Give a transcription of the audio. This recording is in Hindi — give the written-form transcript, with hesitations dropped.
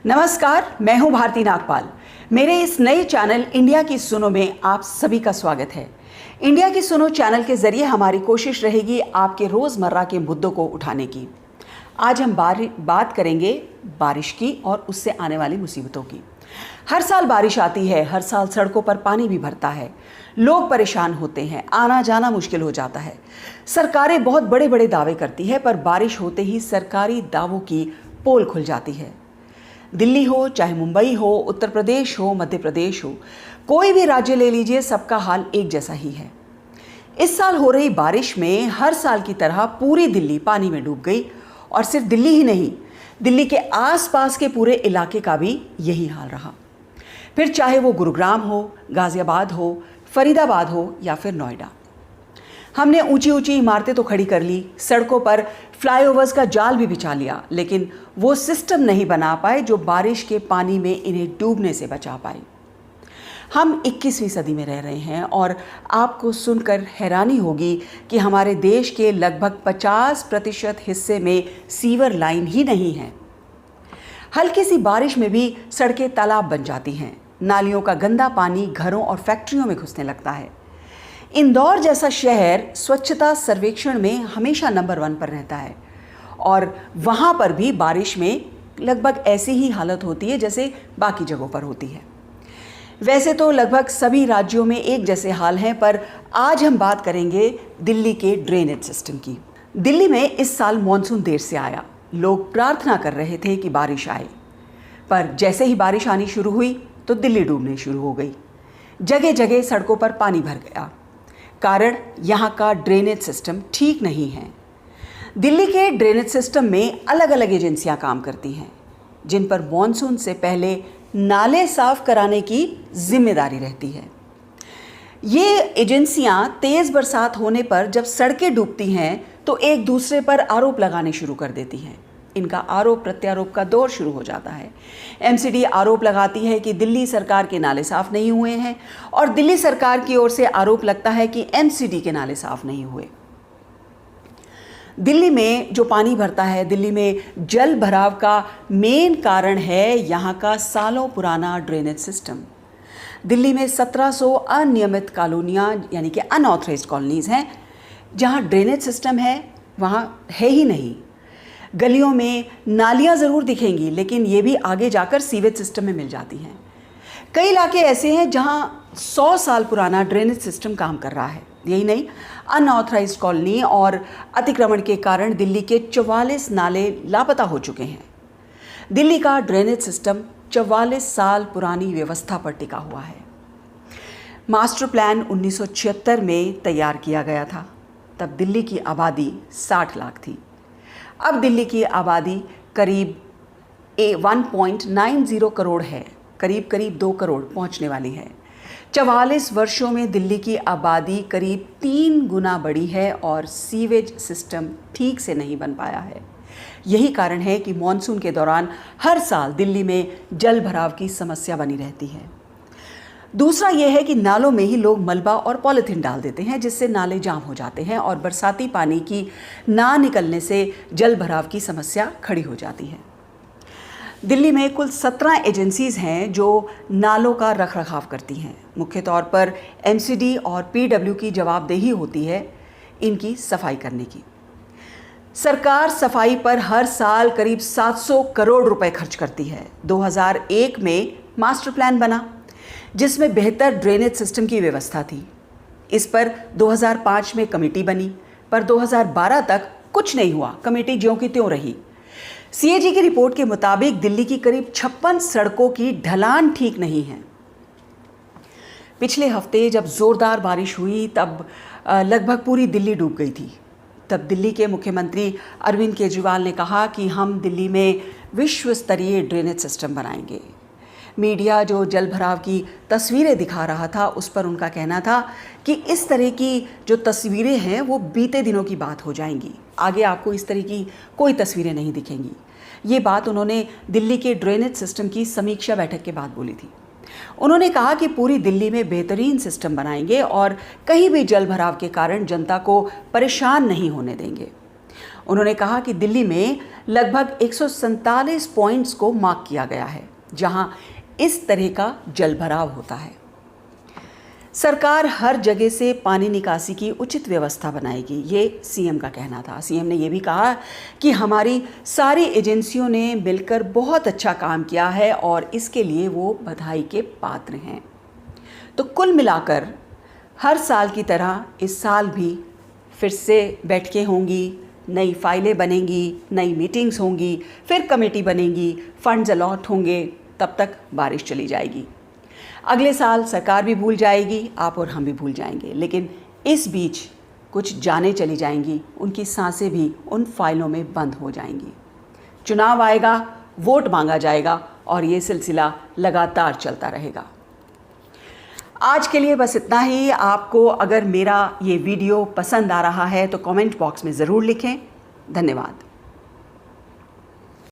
नमस्कार, मैं हूं भारती नागपाल। मेरे इस नए चैनल इंडिया की सुनो में आप सभी का स्वागत है। इंडिया की सुनो चैनल के जरिए हमारी कोशिश रहेगी आपके रोजमर्रा के मुद्दों को उठाने की। आज हम बात करेंगे बारिश की और उससे आने वाली मुसीबतों की। हर साल बारिश आती है, हर साल सड़कों पर पानी भी भरता है, लोग परेशान होते हैं, आना जाना मुश्किल हो जाता है। सरकारें बहुत बड़े बड़े दावे करती है, पर बारिश होते ही सरकारी दावों की पोल खुल जाती है। दिल्ली हो, चाहे मुंबई हो, उत्तर प्रदेश हो, मध्य प्रदेश हो, कोई भी राज्य ले लीजिए, सबका हाल एक जैसा ही है। इस साल हो रही बारिश में हर साल की तरह पूरी दिल्ली पानी में डूब गई और सिर्फ दिल्ली ही नहीं, दिल्ली के आसपास के पूरे इलाके का भी यही हाल रहा। फिर चाहे वो गुरुग्राम हो, गाजियाबाद हो, फरीदाबाद हो या फिर नोएडा। हमने ऊंची ऊंची इमारतें तो खड़ी कर ली, सड़कों पर फ्लाईओवर्स का जाल भी बिछा लिया, लेकिन वो सिस्टम नहीं बना पाए जो बारिश के पानी में इन्हें डूबने से बचा पाए। हम 21वीं सदी में रह रहे हैं और आपको सुनकर हैरानी होगी कि हमारे देश के लगभग 50% हिस्से में सीवर लाइन ही नहीं है। हल्की सी बारिश में भी सड़कें तालाब बन जाती हैं, नालियों का गंदा पानी घरों और फैक्ट्रियों में घुसने लगता है। इंदौर जैसा शहर स्वच्छता सर्वेक्षण में हमेशा नंबर 1 पर रहता है और वहाँ पर भी बारिश में लगभग ऐसी ही हालत होती है जैसे बाकी जगहों पर होती है। वैसे तो लगभग सभी राज्यों में एक जैसे हाल हैं, पर आज हम बात करेंगे दिल्ली के ड्रेनेज सिस्टम की। दिल्ली में इस साल मॉनसून देर से आया। लोग प्रार्थना कर रहे थे कि बारिश आए, पर जैसे ही बारिश आनी शुरू हुई तो दिल्ली डूबने शुरू हो गई। जगह जगह सड़कों पर पानी भर गया। कारण यहाँ का ड्रेनेज सिस्टम ठीक नहीं है। दिल्ली के ड्रेनेज सिस्टम में अलग अलग एजेंसियाँ काम करती हैं, जिन पर मॉनसून से पहले नाले साफ कराने की जिम्मेदारी रहती है। ये एजेंसियाँ तेज़ बरसात होने पर जब सड़कें डूबती हैं तो एक दूसरे पर आरोप लगाने शुरू कर देती हैं। इनका आरोप प्रत्यारोप का दौर शुरू हो जाता है। एमसीडी आरोप लगाती है कि दिल्ली सरकार के नाले साफ नहीं हुए हैं और दिल्ली सरकार की ओर से आरोप लगता है कि एमसीडी के नाले साफ नहीं हुए। दिल्ली में जो पानी भरता है, दिल्ली में जल भराव का मेन कारण है यहाँ का सालों पुराना ड्रेनेज सिस्टम। दिल्ली में 1700 अनियमित कॉलोनियाँ यानी कि अनऑथराइज्ड कॉलोनीज़ हैं, जहाँ ड्रेनेज सिस्टम है वहाँ है ही नहीं। गलियों में नालियाँ ज़रूर दिखेंगी, लेकिन ये भी आगे जाकर सीवेज सिस्टम में मिल जाती हैं। कई इलाके ऐसे हैं जहाँ 100 साल पुराना ड्रेनेज सिस्टम काम कर रहा है। यही नहीं, अनऑथराइज्ड कॉलोनी और अतिक्रमण के कारण दिल्ली के 44 नाले लापता हो चुके हैं। दिल्ली का ड्रेनेज सिस्टम 44 साल पुरानी व्यवस्था पर टिका हुआ है। मास्टर प्लान 1976 में तैयार किया गया था। तब दिल्ली की आबादी 60 लाख थी। अब दिल्ली की आबादी करीब 1.90 करोड़ है, करीब 2 करोड़ पहुंचने वाली है। 44 वर्षों में दिल्ली की आबादी करीब 3 गुना बढ़ी है और सीवेज सिस्टम ठीक से नहीं बन पाया है। यही कारण है कि मॉनसून के दौरान हर साल दिल्ली में जल भराव की समस्या बनी रहती है। दूसरा यह है कि नालों में ही लोग मलबा और पॉलीथीन डाल देते हैं, जिससे नाले जाम हो जाते हैं और बरसाती पानी की ना निकलने से जल भराव की समस्या खड़ी हो जाती है। दिल्ली में कुल 17 एजेंसीज़ हैं जो नालों का रखरखाव करती हैं। मुख्य तौर पर एमसीडी और पीडब्ल्यू की जवाबदेही होती है इनकी सफाई करने की। सरकार सफाई पर हर साल करीब 700 करोड़ रुपए खर्च करती है। 2001 में मास्टर प्लान बना, जिसमें बेहतर ड्रेनेज सिस्टम की व्यवस्था थी। इस पर 2005 में कमेटी बनी, पर 2012 तक कुछ नहीं हुआ। कमेटी ज्यों की त्यों रही। सीएजी की रिपोर्ट के मुताबिक दिल्ली की करीब 56 सड़कों की ढलान ठीक नहीं है। पिछले हफ्ते जब जोरदार बारिश हुई तब लगभग पूरी दिल्ली डूब गई थी। तब दिल्ली के मुख्यमंत्री अरविंद केजरीवाल ने कहा कि हम दिल्ली में विश्व स्तरीय ड्रेनेज सिस्टम बनाएंगे। मीडिया जो जल भराव की तस्वीरें दिखा रहा था, उस पर उनका कहना था कि इस तरह की जो तस्वीरें हैं वो बीते दिनों की बात हो जाएंगी, आगे आपको इस तरह की कोई तस्वीरें नहीं दिखेंगी। ये बात उन्होंने दिल्ली के ड्रेनेज सिस्टम की समीक्षा बैठक के बाद बोली थी। उन्होंने कहा कि पूरी दिल्ली में बेहतरीन सिस्टम बनाएंगे और कहीं भी जल भराव के कारण जनता को परेशान नहीं होने देंगे। उन्होंने कहा कि दिल्ली में लगभग 147 पॉइंट्स को मार्क किया गया है जहां इस तरह का जलभराव होता है। सरकार हर जगह से पानी निकासी की उचित व्यवस्था बनाएगी, ये सीएम का कहना था। सीएम ने ये भी कहा कि हमारी सारी एजेंसियों ने मिलकर बहुत अच्छा काम किया है और इसके लिए वो बधाई के पात्र हैं। तो कुल मिलाकर हर साल की तरह इस साल भी फिर से बैठकें होंगी, नई फाइलें बनेंगी, नई मीटिंग्स होंगी, फिर कमेटी बनेगी, फंड्स अलॉट होंगे, तब तक बारिश चली जाएगी। अगले साल सरकार भी भूल जाएगी, आप और हम भी भूल जाएंगे, लेकिन इस बीच कुछ जानें चली जाएंगी, उनकी सांसें भी उन फाइलों में बंद हो जाएंगी। चुनाव आएगा, वोट मांगा जाएगा और ये सिलसिला लगातार चलता रहेगा। आज के लिए बस इतना ही। आपको अगर मेरा ये वीडियो पसंद आ रहा है तो कमेंट बॉक्स में ज़रूर लिखें। धन्यवाद।